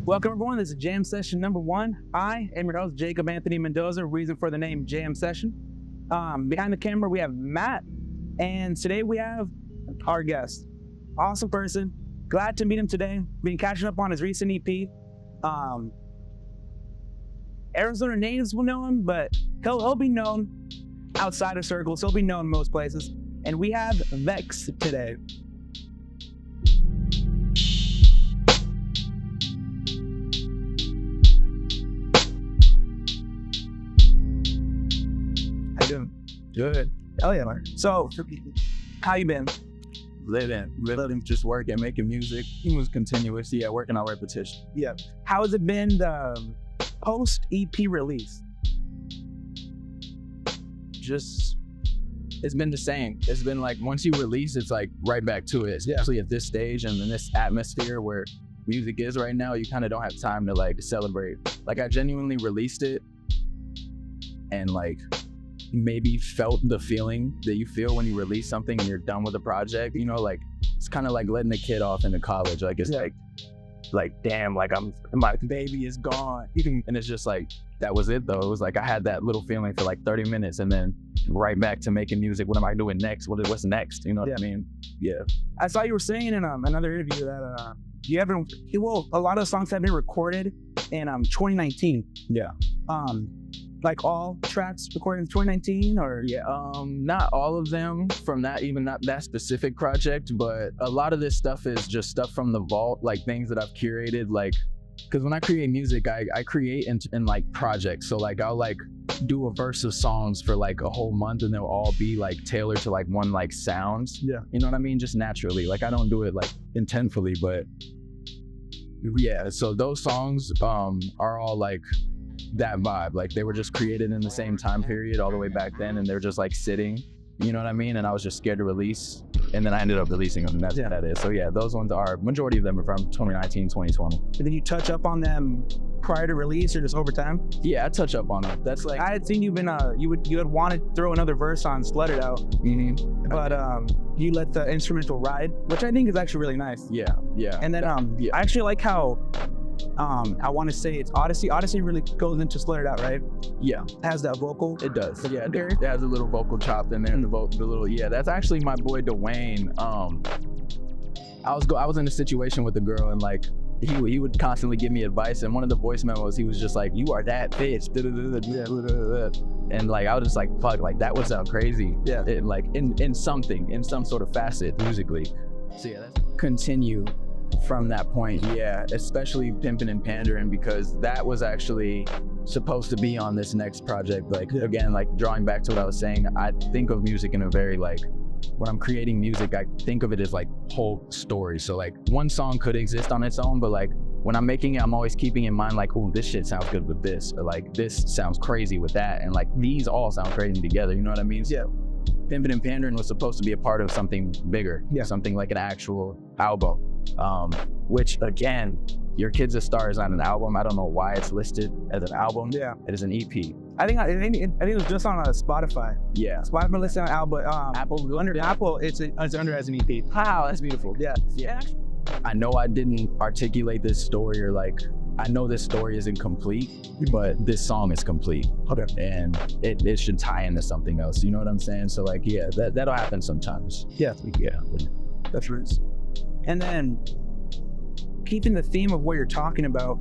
Welcome everyone, this is J.A.M session number 1. I am your host, Jacob Anthony Mendoza, reason for the name J.A.M session. Behind the camera, we have Matt, and today we have our guest. Awesome person, glad to meet him today. Been catching up on his recent EP. Arizona natives will know him, but he'll be known outside of circles. He'll be known most places. And we have Vexa today. How you doing? Good. Oh yeah, man. So, how you been? Living, just working, making music. It was continuous. Yeah, working on repetition. Yeah. How has it been the post-EP release? Just, it's been the same. It's been like, once you release, it's like right back to it. Especially at this stage and in this atmosphere where music is right now, you kind of don't have time to like celebrate. Like I genuinely released it and like maybe felt the feeling that you feel when you release something and you're done with a project, you know, like it's kind of like letting a kid off into college. Like it's like damn, like my baby is gone. And it's just like, that was it though. It was like, I had that little feeling for like 30 minutes and then right back to making music. What am I doing next? What's next? You know what I mean? Yeah. I saw you were saying in another interview that a lot of the songs have been recorded in 2019. Yeah. Like all tracks recorded in 2019 or? Yeah, not all of them from that, even not that specific project, but a lot of this stuff is just stuff from the vault, like things that I've curated, like, because when I create music, I create in like projects. So like I'll like do a verse of songs for like a whole month and they'll all be like tailored to like one like sound. Yeah. You know what I mean? Just naturally. Like I don't do it like intentfully, but yeah. So those songs are all like that vibe. Like they were just created in the same time period all the way back then and they're just like sitting, you know what I mean? And I was just scared to release and then I ended up releasing them and that's what that is. So yeah, those ones are, majority of them are from 2019, 2020. And then you touch up on them prior to release or just over time? Yeah, I touch up on them. That's like, I had seen you've been, you had wanted to throw another verse on Slutted Out, but you let the instrumental ride, which I think is actually really nice. Yeah, yeah. And then I actually like how, I want to say it's Odyssey. Odyssey really goes into Slutted Out, right? Yeah. It has that vocal. It does. Yeah, it has a little vocal chop in there. That's actually my boy Dwayne. I was in a situation with a girl and like he would constantly give me advice and one of the voice memos he was just like, you are that bitch. And like I was just like, fuck, like that would sound crazy. Yeah. Like in some sort of facet musically. So yeah, that's continue from that point. Yeah, especially Pimpin' and Pandering, because that was actually supposed to be on this next project. Like again, like drawing back to what I was saying, I think of music in a very like, when I'm creating music, I think of it as like whole story. So like one song could exist on its own, but like when I'm making it, I'm always keeping in mind like, oh, this shit sounds good with this, or like this sounds crazy with that, and like these all sound crazy together, you know what I mean? Yeah. Pimpin' and Pandering was supposed to be a part of something bigger, something like an actual album, which again, Your Kid's a Star is not an album. I don't know why it's listed as an album. Yeah. It is an EP. I think it was just on Spotify. Yeah. Spotify listed on Apple, it's under as an EP. Wow, that's beautiful. Yeah. Yeah. I know I didn't articulate this story, or like, I know this story isn't complete, but this song is complete. Okay. And it should tie into something else. You know what I'm saying? So like, yeah, that'll happen sometimes. Yeah. Yeah. That's right. And then keeping the theme of what you're talking about,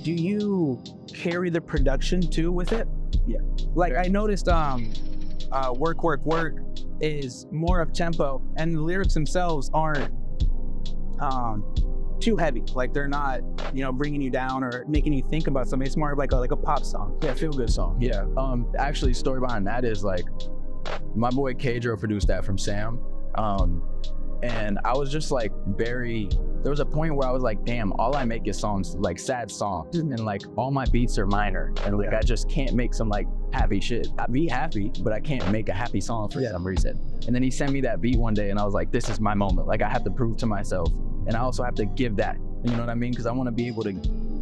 do you carry the production too with it? Yeah. Like I noticed Work, Work, Work is more up tempo and the lyrics themselves aren't too heavy. Like they're not, you know, bringing you down or making you think about something. It's more of like a pop song. Yeah, feel good song. Yeah. Actually, story behind that is like my boy Kadro produced that from Sam. And I was just like there was a point where I was like, damn, all I make is songs, like sad songs. And like all my beats are minor. And like, I just can't make some like happy shit. I'd be happy, but I can't make a happy song for some reason. And then he sent me that beat one day and I was like, this is my moment. Like I have to prove to myself. And I also have to give that, you know what I mean? Because I want to be able to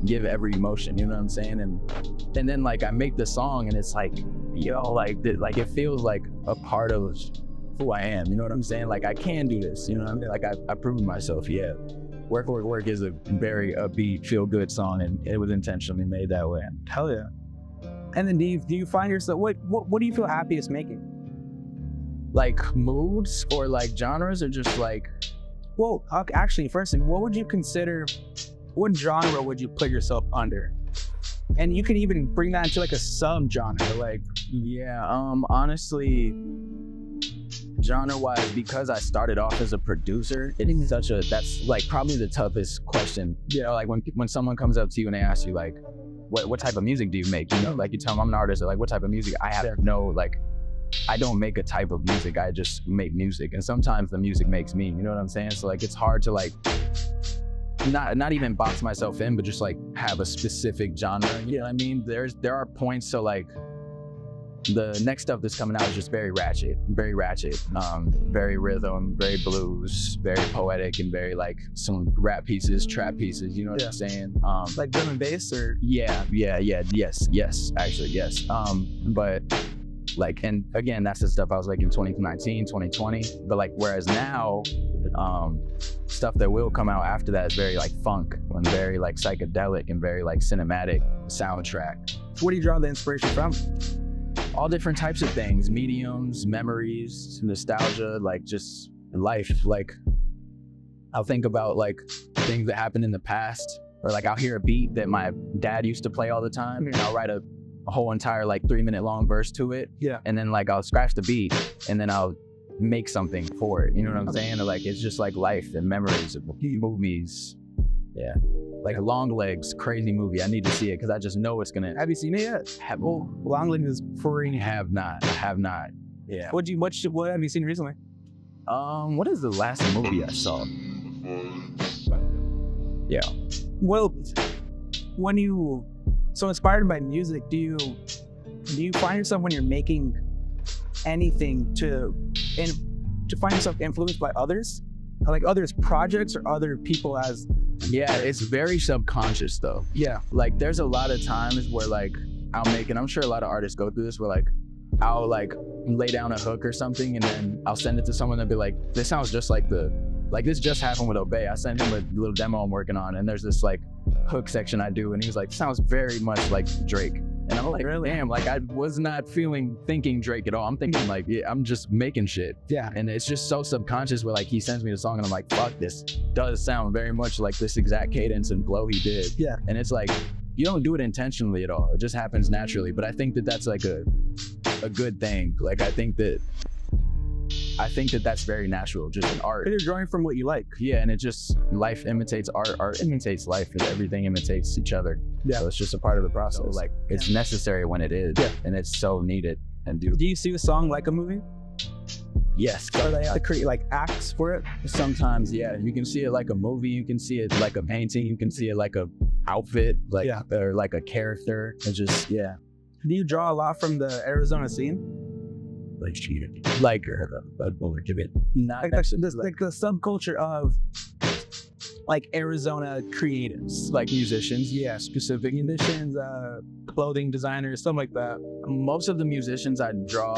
give every emotion, you know what I'm saying? And then like I make the song and it's like, yo, like it feels like a part of who I am, you know what I'm saying? Like I can do this, you know what I mean? Like I proved myself, yeah. Work is a very upbeat, feel-good song, and it was intentionally made that way. Hell yeah. And then do you find yourself, what do you feel happiest making? Like moods or like genres or just like? Well, actually, first thing, what would you consider, what genre would you put yourself under? And you can even bring that into like a sub-genre, like. Yeah, honestly, genre-wise, because I started off as a producer, that's like probably the toughest question. You know, like when someone comes up to you and they ask you like, what type of music do you make? You know, like you tell them I'm an artist, like what type of music? I have no, like, I don't make a type of music, I just make music. And sometimes the music makes me, you know what I'm saying? So like, it's hard to like, not even box myself in, but just like have a specific genre, you know what I mean? There are points, so like, the next stuff that's coming out is just very ratchet, very rhythm, very blues, very poetic, and very like some rap pieces, trap pieces, you know what I'm saying? Like drum and bass or? Yes, actually, yes. But like, and again, that's the stuff I was like in 2019, 2020, but like, whereas now, stuff that will come out after that is very like funk and very like psychedelic and very like cinematic soundtrack. Where do you draw the inspiration from? All different types of things, mediums, memories, nostalgia, like just life. Like I'll think about like things that happened in the past, or like I'll hear a beat that my dad used to play all the time, and I'll write a whole entire like 3-minute long verse to it. Yeah. And then like I'll scratch the beat and then I'll make something for it. You know what I'm saying? Or like it's just like life and memories of movies. Yeah. Like Long Legs, crazy movie. I need to see it because I just know it's gonna. Have you seen it yet? Long Legs is free. I have not. Yeah. What have you seen recently? What is the last movie I saw? Yeah. Well, when you so inspired by music, do you find yourself when you're making anything to find yourself influenced by others, like others' projects or other people as? Yeah, it's very subconscious though. Yeah, like there's a lot of times where like I'll make, and I'm sure a lot of artists go through this, where like I'll like lay down a hook or something and then I'll send it to someone and be like, this sounds just like this just happened with Obey. I sent him a little demo I'm working on and there's this like hook section I do and he was like, sounds very much like Drake. And I'm like, really? Damn, like I was not thinking Drake at all. I'm thinking like, yeah, I'm just making shit. Yeah. And it's just so subconscious where like he sends me the song and I'm like, fuck, this does sound very much like this exact cadence and flow he did. Yeah. And it's like, you don't do it intentionally at all. It just happens naturally. But I think that that's like a good thing. Like I think that that's very natural, just in art. You're drawing from what you like. Yeah, and it just, life imitates art, art imitates life, and everything imitates each other. Yeah. So it's just a part of the process. So, like, it's necessary when it is, and it's so needed. And do you see the song like a movie? Yes. Or they have to create like acts for it? Sometimes, yeah. You can see it like a movie, you can see it like a painting, you can see it like a outfit, like or like a character. It's just, yeah. Do you draw a lot from the Arizona scene? Like the subculture of like Arizona creatives, like musicians, specific musicians, clothing designers, something like that. Most of the musicians I draw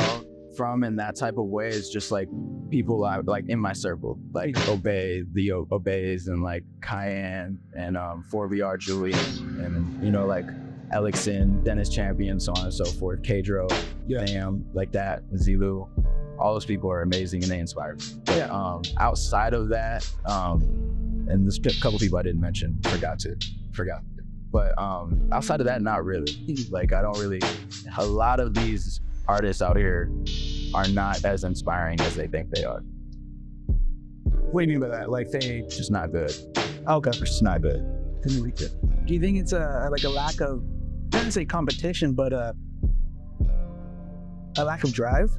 from in that type of way is just like people I like in my circle, like Obey, the Obeys, and like Cayenne and 4VR Julian, and you know, like Elixon, Dennis Champion, so on and so forth, Kadro, J.A.M, like that, Zilu. All those people are amazing and they inspire me. But outside of that, and there's a couple people I didn't mention, forgot. But outside of that, not really. Like I don't really, a lot of these artists out here are not as inspiring as they think they are. What do you mean by that? Like they just not good. Okay. Just not good. Do you think it's a lack of, I don't say competition, but a lack of drive?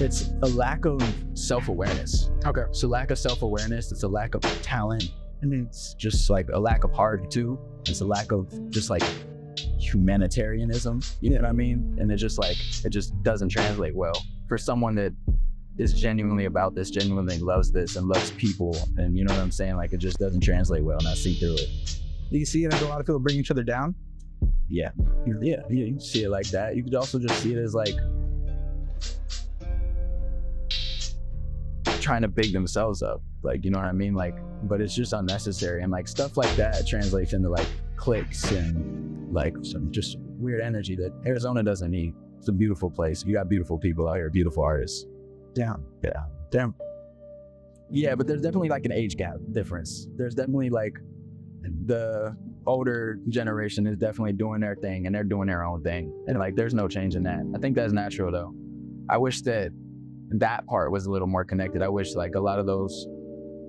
It's a lack of self-awareness. Okay. It's a lack of self-awareness. It's a lack of talent. And it's just like a lack of heart too. It's a lack of just like humanitarianism. You know what I mean? And it just doesn't translate well for someone that is genuinely about this, genuinely loves this and loves people. And you know what I'm saying? Like it just doesn't translate well and I see through it. Do you see it as a lot of people bring each other down? Yeah, you can see it like that. You could also just see it as like trying to big themselves up. Like, you know what I mean? Like, but it's just unnecessary. And like stuff like that translates into like clicks and like some just weird energy that Arizona doesn't need. It's a beautiful place. You got beautiful people out here, beautiful artists. Damn. Yeah. Damn. Yeah, but there's definitely like an age gap difference. There's definitely like the older generation is definitely doing their thing and they're doing their own thing. And like, there's no change in that. I think that's natural though. I wish that part was a little more connected. I wish like a lot of those,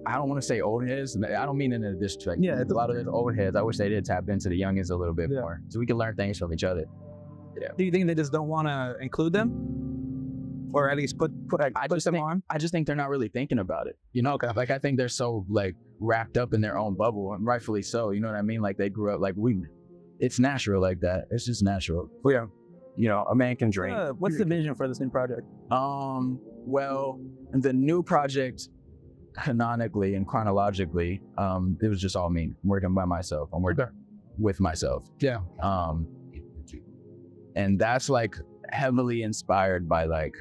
I don't want to say old heads. I don't mean in a disrespect. Yeah, a lot of those old heads, I wish they did tap into the youngins a little bit more so we can learn things from each other. Yeah. Do you think they just don't want to include them? Or at least put them on? I just think they're not really thinking about it. You know, like I think they're so like wrapped up in their own bubble, and rightfully so. You know what I mean? Like they grew up like it's natural like that. It's just natural. Well, yeah. You know, a man can dream. What's the vision for this new project? Well, the new project, canonically and chronologically, it was just all me. I'm working by myself. I'm working with myself. Yeah. And that's like heavily inspired by like,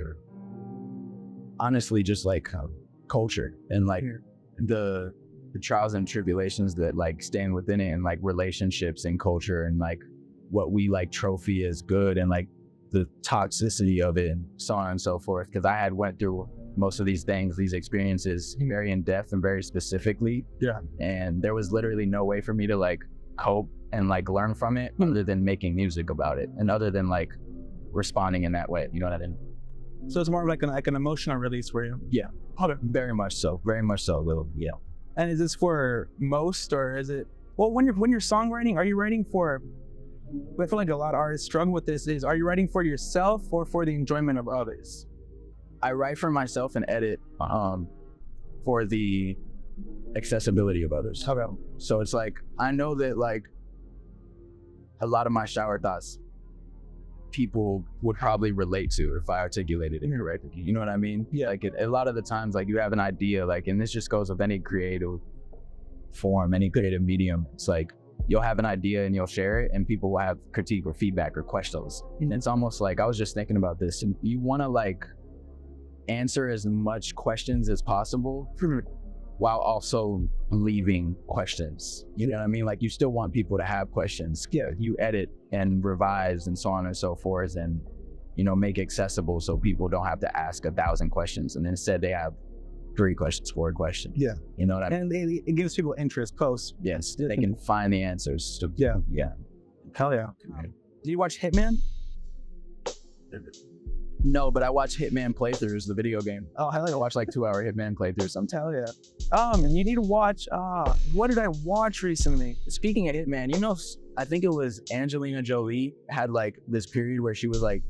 honestly, just like culture and like the trials and tribulations that like stand within it, and like relationships and culture, and like what we like trophy as good, and like the toxicity of it, and so on and so forth. Because I had went through most of these things, these experiences very in depth and very specifically. Yeah. And there was literally no way for me to like cope and like learn from it other than making music about it, and other than like responding in that way. You know what I mean? So it's more like an emotional release for you? Yeah. Very much so. Very much so, Lil. Yeah. And is this for most, or is it, well, when you're songwriting, are you writing for, I feel like a lot of artists struggle with this, are you writing for yourself or for the enjoyment of others? I write for myself and edit for the accessibility of others. Okay. So it's like, I know that like a lot of my shower thoughts people would probably relate to if I articulated it correctly. You know what I mean? Yeah. Like a lot of the times, like you have an idea, like, and this just goes with any creative form, any creative medium. It's like, you'll have an idea and you'll share it, and people will have critique or feedback or questions. And it's almost like, I was just thinking about this, and you want to like answer as much questions as possible while also leaving questions. You know what I mean? Like you still want people to have questions. Yeah. You edit and revise and so on and so forth, and, you know, make accessible so people don't have to ask 1,000 questions, and instead they have 3 questions, 4 questions. Yeah. You know what I mean? And it gives people interest post. Yes. They can find the answers. Yeah. Yeah. Hell yeah. Do you watch Hitman? No, but I watch Hitman playthroughs, the video game. Oh, hell yeah. I watch like 2-hour Hitman playthroughs sometimes. Hell yeah. And you need to watch, what did I watch recently? Speaking of Hitman, you know, I think it was Angelina Jolie had like this period where she was like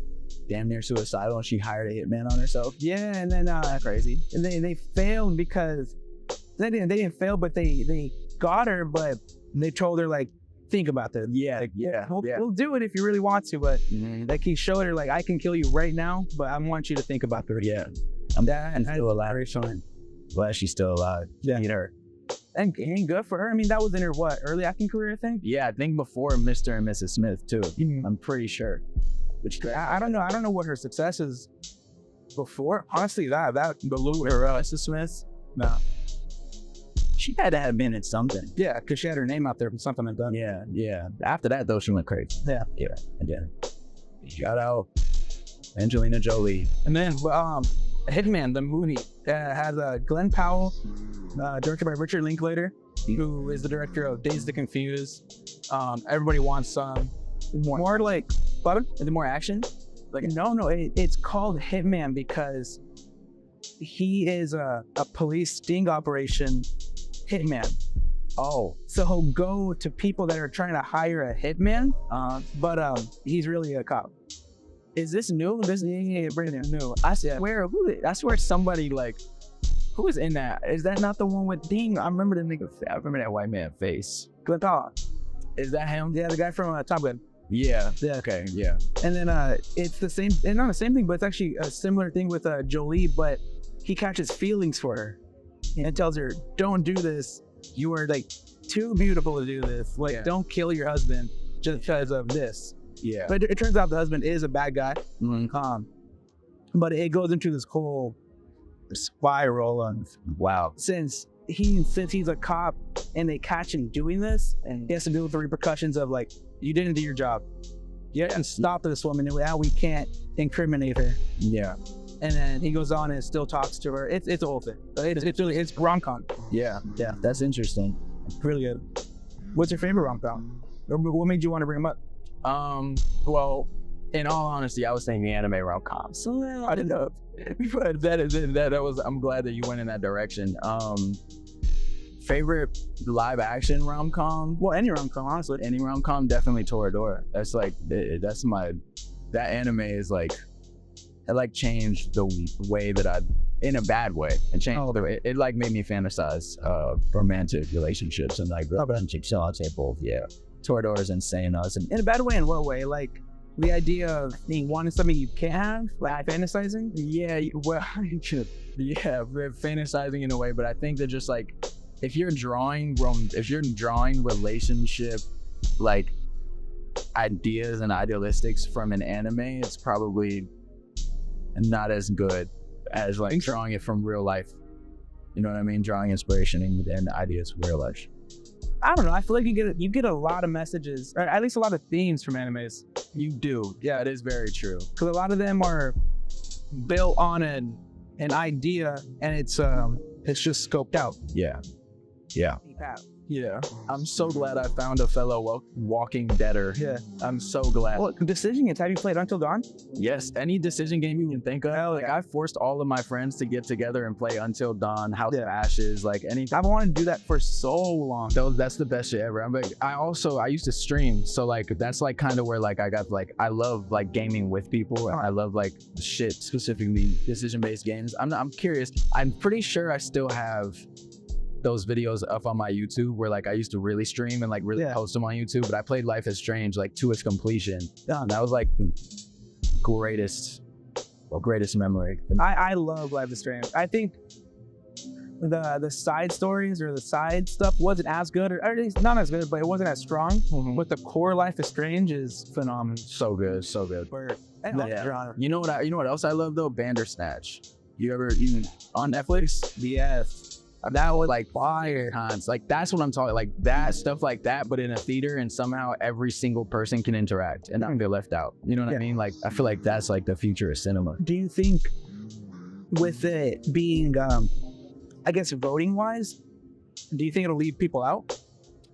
damn near suicidal, and she hired a hitman on herself. Yeah, and then crazy. And they failed because they didn't fail, but they got her, but they told her like, think about this. Yeah, like, yeah, we'll do it if you really want to, but like he showed her like, I can kill you right now, but I want you to think about this. Yeah, I'm still alive. Glad she's still alive. Yeah, need her. And ain't good for her. I mean, that was in her early acting career, I think. Yeah, I think before Mr. and Mrs. Smith too. I'm pretty sure. Which I don't know. I don't know what her success is before. Honestly, that the Lou era, Mrs. Smith. No. She had to have been in something. Yeah, because she had her name out there from something like that. Yeah, yeah. After that, though, she went crazy. Yeah. Yeah. Again. Shout out Angelina Jolie. And then, Hitman, the movie, has Glenn Powell, directed by Richard Linklater, who is the director of Dazed and Confused. Everybody wants more like, is it more action? Like no, it's called Hitman because he is a police sting operation hitman. Oh, so he'll go to people that are trying to hire a hitman, but he's really a cop. Is this new? This is brand new. I swear somebody like, who is in that? Is that not the one with Ding? I remember the nigga. I remember that white man face. Glenn Powell. Is that him? Yeah, the guy from Top Gun. Yeah. Okay. Yeah. And then it's the same, and not the same thing, but it's actually a similar thing with Jolie. But he catches feelings for her and tells her, "Don't do this. You are like too beautiful to do this. Like, don't kill your husband just because of this." Yeah. But it turns out the husband is a bad guy. But it goes into this whole spiral on Wow. since he's a cop and they catch him doing this, and he has to deal with the repercussions of like, you didn't do your job. You didn't stop this woman, and now we can't incriminate her. Yeah. And then he goes on and still talks to her. It's a whole thing. It's rom-com. Yeah. That's interesting. Really good. What's your favorite rom-com? What made you want to bring him up? Well, in all honesty, I was thinking anime rom-com. So I didn't know. But that was. I'm glad that you went in that direction. Favorite live action rom-com? Well, any rom-com, honestly. Any rom-com, definitely Toradora. That's like that's my. That anime is like, it like changed the way that I, in a bad way, and changed the way it like made me fantasize romantic relationships and like relationships. So I'd say both. Yeah, Toradora is insane. In a bad way, in what way? Like the idea of wanting something you can't have, like fantasizing. Yeah, well, yeah, fantasizing in a way, but I think that just like if you're drawing relationship like ideas and idealistics from an anime, it's probably not as good as like drawing it from real life. You know what I mean? Drawing inspiration and ideas from real life. I don't know. I feel like you get a lot of messages, or at least a lot of themes from animes. You do. Yeah, it is very true. Because a lot of them are built on an idea, and it's just scoped out. Yeah. I'm so glad I found a fellow Walking Deader. Yeah. I'm so glad. Well, Decision Games, have you played Until Dawn? Yes, any decision game you can think of. Like I forced all of my friends to get together and play Until Dawn, House of Ashes, like anything. I've wanted to do that for so long. That's the best shit ever. I used to stream, so like that's like kind of where like I got like I love like gaming with people. I love like shit, specifically decision-based games. I'm curious. I'm pretty sure I still have those videos up on my YouTube where like I used to really stream and like really post them on YouTube, but I played Life is Strange like to its completion. And that was like greatest memory. I love Life is Strange. I think the side stories or the side stuff wasn't as good, or at least not as good, but it wasn't as strong. But the core Life is Strange is phenomenal. So good. You know what else I love though? Bandersnatch. You on Netflix? Yes. That was like fire times. Like that's what I'm talking. Like that stuff like that, but in a theater, and somehow every single person can interact and not get left out. You know what I mean? Like I feel like that's like the future of cinema. Do you think, with it being, I guess voting wise, do you think it'll leave people out?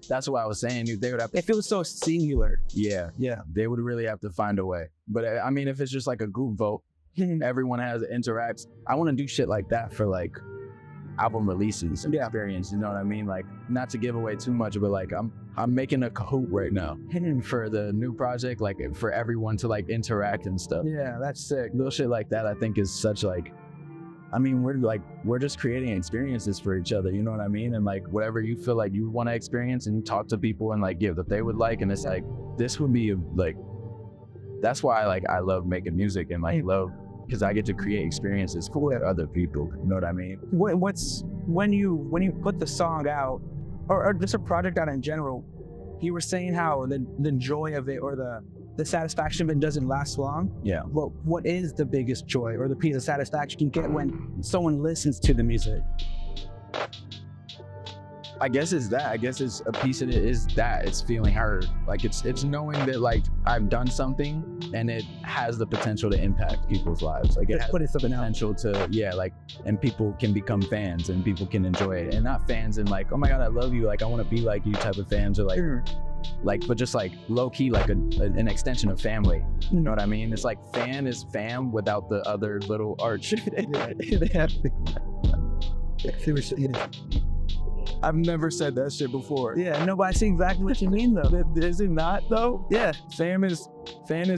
That's what I was saying. They would have. If it was so singular. Yeah. They would really have to find a way. But I mean, if it's just like a group vote, everyone interacts. I want to do shit like that for like album releases and experience, you know what I mean? Like not to give away too much, but like I'm making a Kahoot right now for the new project, like for everyone to like interact and stuff. Yeah, that's sick. Little shit like that I think is such like, I mean, we're just creating experiences for each other, you know what I mean? And like whatever you feel like you want to experience and talk to people and like give that they would like, and it's like this would be like, that's why I love making music and like love, because I get to create experiences for other people. You know what I mean? When you put the song out, or just a project out in general, you were saying how the joy of it or the satisfaction of it doesn't last long. Yeah. Well, what is the biggest joy or the piece of satisfaction you get when someone listens to the music? I guess it's that. I guess it's a piece of it is that it's feeling heard. Like it's knowing that like I've done something and it has the potential to impact people's lives. Like it has the potential to and people can become fans and people can enjoy it, and not fans and like, oh my god, I love you, like I want to be like you type of fans, or like but just like low key like an extension of family. You know what I mean? It's like fan is fam without the other little arch. I've never said that shit before. Yeah, no, but I see exactly what you mean though. Is it not though? Yeah. Fan is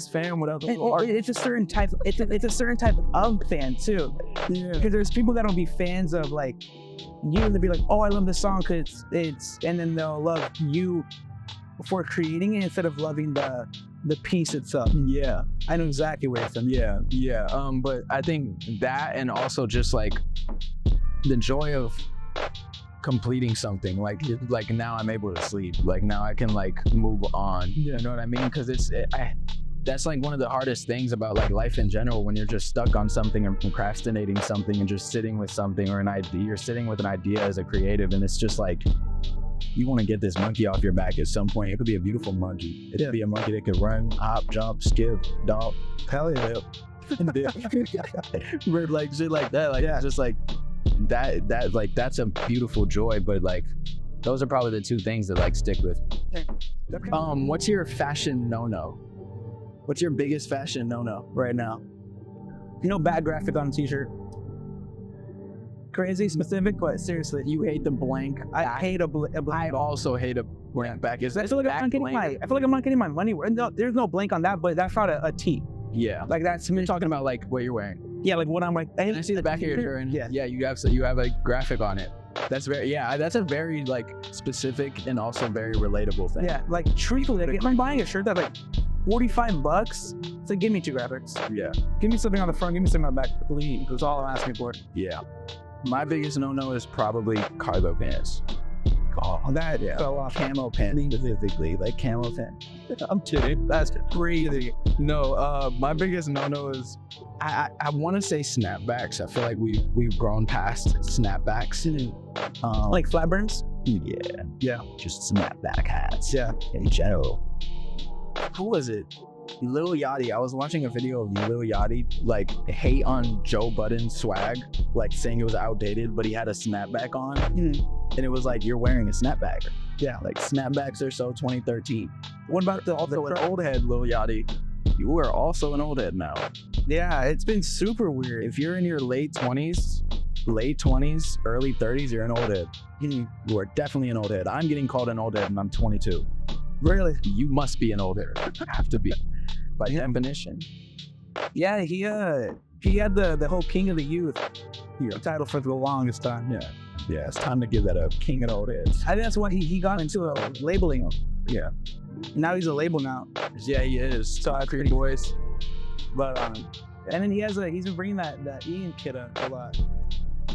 fan without the little arch. It's a certain type. It's a certain type of fan too. Yeah. Because there's people that'll be fans of like you, and they'll be like, oh, I love this song because it's, and then they'll love you for creating it instead of loving the piece itself. Yeah, I know exactly where it's at. Yeah. But I think that, and also just like the joy of completing something, like now I'm able to sleep, like now I can like move on. You know what I mean? Because that's like one of the hardest things about like life in general, when you're just stuck on something or procrastinating something and just sitting with something or an idea. You're sitting with an idea as a creative, and it's just like, you want to get this monkey off your back at some point. It could be a beautiful monkey. It could be a monkey that could run, hop, jump, skip, dog. Hell yeah. Like shit like that. Like, just like that, like, that's a beautiful joy, but like, those are probably the two things that like stick with me. What's your fashion no-no? What's your biggest fashion no-no right now? Bad graphic on a t-shirt. Crazy specific, but seriously, You hate the blank. I hate a blank. I also hate a blank back. Is that I feel like I'm not getting my money worth. No, there's no blank on that, but that's not a tee. Yeah. Like that's You're talking about like what you're wearing. Yeah, like what I'm like. And I see the back of your shirt. Yeah, you have a graphic on it. That's that's a very like specific and also very relatable thing. Yeah, like truthfully, like, if I'm buying a shirt that's like $45, it's like, give me 2 graphics. Yeah. Give me something on the front, give me something on the back, please. That's all I'm asking for. Yeah. My biggest no-no is probably cargo pants. Oh, that fell off. Camo pants specifically, like camo pants. I'm kidding. That's crazy. No, my biggest no-no is I want to say snapbacks. I feel like we've grown past snapbacks. Like flat burns? Yeah. Just snapback hats. Yeah. In general. Who was it? Lil Yachty. I was watching a video of Lil Yachty like hate on Joe Budden's swag, like saying it was outdated, but he had a snapback on, and it was like, you're wearing a snapback. Yeah, like snapbacks are so 2013. What about an old head, Lil Yachty? You are also an old head now. Yeah, it's been super weird. If you're in your late 20s, early 30s, you're an old head. You are definitely an old head. I'm getting called an old head and I'm 22. Really? You must be an old head. You have to be. By definition. Yeah, he had the whole King of the Youth title for the longest time. Yeah, it's time to give that up. King of the old heads. I think that's why he got into labeling him. Yeah. Now he's a label now. Yeah, he is. So that's pretty boys. But and then he's been bringing that Ian kid up a lot.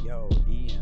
Yo, Ian.